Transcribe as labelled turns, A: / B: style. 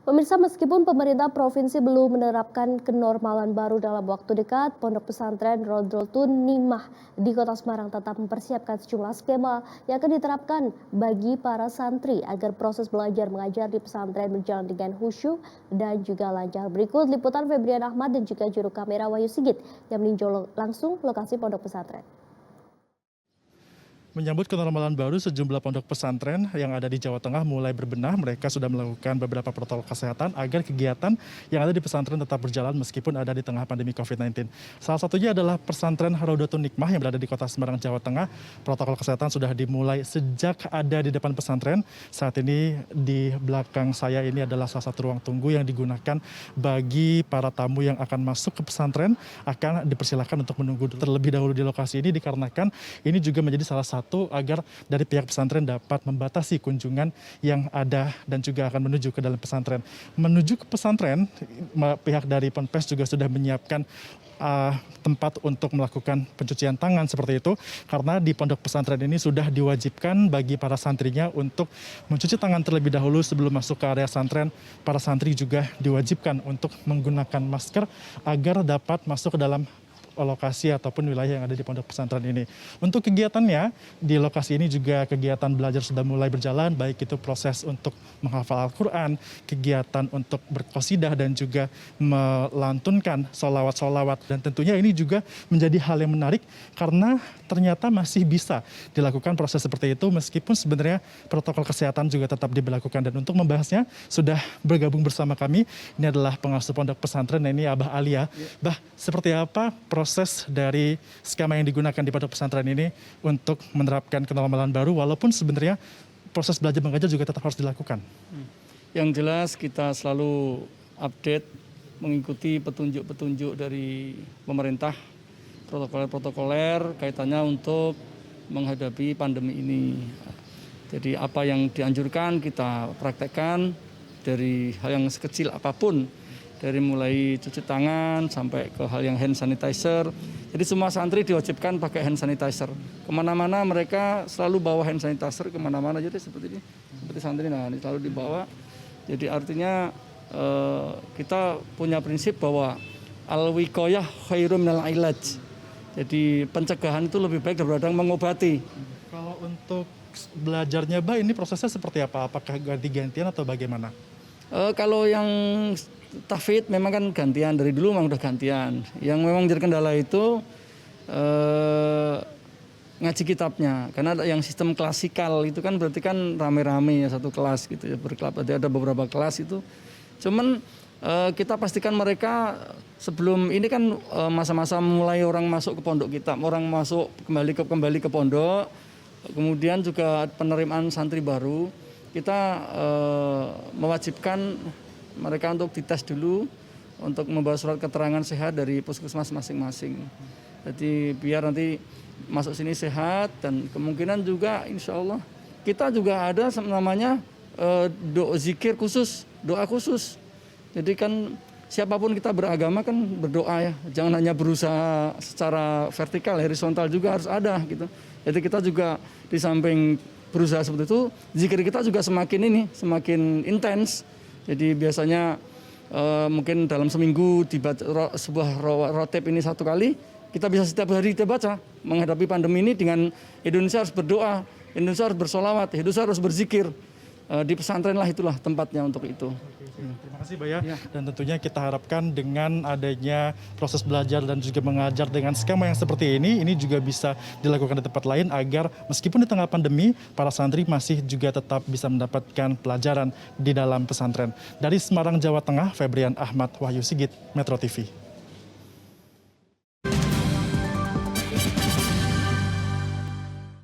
A: Pemirsa, meskipun pemerintah provinsi belum menerapkan kenormalan baru dalam waktu dekat, Pondok Pesantren Rodrotun Nimah di Kota Semarang tetap mempersiapkan sejumlah skema yang akan diterapkan bagi para santri agar proses belajar mengajar di pesantren berjalan dengan khusyuk dan juga lancar. Berikut liputan Febrian Ahmad dan juga juru kamera Wahyu Sigit yang meninjau langsung lokasi pondok pesantren.
B: Menyambut kenormalan baru, sejumlah pondok pesantren yang ada di Jawa Tengah mulai berbenah. Mereka sudah melakukan beberapa protokol kesehatan agar kegiatan yang ada di pesantren tetap berjalan meskipun ada di tengah pandemi COVID-19. Salah satunya adalah pesantren Rodrotun Nikmah yang berada di Kota Semarang, Jawa Tengah. Protokol kesehatan sudah dimulai sejak ada di depan pesantren. Saat ini di belakang saya ini adalah salah satu ruang tunggu yang digunakan bagi para tamu yang akan masuk ke pesantren. Akan dipersilakan untuk menunggu terlebih dahulu di lokasi ini dikarenakan ini juga menjadi salah satu agar dari pihak pesantren dapat membatasi kunjungan yang ada dan juga akan menuju ke dalam pesantren. Menuju ke pesantren, pihak dari Ponpes juga sudah menyiapkan tempat untuk melakukan pencucian tangan seperti itu, karena di pondok pesantren ini sudah diwajibkan bagi para santrinya untuk mencuci tangan terlebih dahulu sebelum masuk ke area pesantren. Para santri juga diwajibkan untuk menggunakan masker agar dapat masuk ke dalam lokasi ataupun wilayah yang ada di pondok pesantren ini. Untuk kegiatannya, di lokasi ini juga kegiatan belajar sudah mulai berjalan, baik itu proses untuk menghafal Al-Quran, kegiatan untuk berqosidah dan juga melantunkan sholawat-sholawat. Dan tentunya ini juga menjadi hal yang menarik karena ternyata masih bisa dilakukan proses seperti itu meskipun sebenarnya protokol kesehatan juga tetap diberlakukan. Dan untuk membahasnya sudah bergabung bersama kami, ini adalah pengasuh pondok pesantren, ini Abah Alia. Bah, seperti apa proses dari skema yang digunakan di pondok pesantren ini untuk menerapkan kenormalan baru, walaupun sebenarnya proses belajar mengajar juga tetap harus dilakukan?
C: Yang jelas kita selalu update, mengikuti petunjuk-petunjuk dari pemerintah, protokoler kaitannya untuk menghadapi pandemi ini. Jadi apa yang dianjurkan kita praktekkan dari hal yang sekecil apapun, dari mulai cuci tangan sampai ke hal yang hand sanitizer. Jadi semua santri diwajibkan pakai hand sanitizer. Kemana-mana mereka selalu bawa hand sanitizer kemana-mana. Jadi seperti ini, seperti santri, nah ini selalu dibawa. Jadi artinya kita punya prinsip bahwa al-wiqayah khairum minal ilaj. Jadi pencegahan itu lebih baik daripada mengobati.
B: Kalau untuk belajarnya, Bah, ini prosesnya seperti apa? Apakah ganti-gantian atau bagaimana?
C: Kalau yang tahfidz memang kan gantian, dari dulu memang udah gantian. Yang memang jadi kendala itu ngaji kitabnya, karena yang sistem klasikal itu kan berarti kan rame-rame ya, satu kelas gitu ya, ada beberapa kelas itu. Cuman kita pastikan mereka sebelum ini kan masa-masa mulai orang masuk ke pondok kita, orang masuk kembali ke pondok, kemudian juga penerimaan santri baru, kita mewajibkan mereka untuk dites dulu, untuk membawa surat keterangan sehat dari puskesmas masing-masing. Jadi biar nanti masuk sini sehat, dan kemungkinan juga insya Allah kita juga ada namanya zikir khusus, doa khusus. Jadi kan siapapun kita beragama kan berdoa ya, jangan hanya berusaha secara vertikal, horizontal juga harus ada gitu. Jadi kita juga di samping berusaha seperti itu, zikir kita juga semakin intens. Jadi biasanya mungkin dalam seminggu dibaca sebuah rotib ini satu kali, kita bisa setiap hari kita baca. Menghadapi pandemi ini dengan Indonesia harus berdoa, Indonesia harus bersolawat, Indonesia harus berzikir. Di pesantren lah itulah tempatnya untuk itu.
B: Terima kasih, Bah, ya. Dan tentunya kita harapkan dengan adanya proses belajar dan juga mengajar dengan skema yang seperti ini juga bisa dilakukan di tempat lain agar meskipun di tengah pandemi, para santri masih juga tetap bisa mendapatkan pelajaran di dalam pesantren. Dari Semarang, Jawa Tengah, Febrian Ahmad, Wahyu Sigit, Metro TV.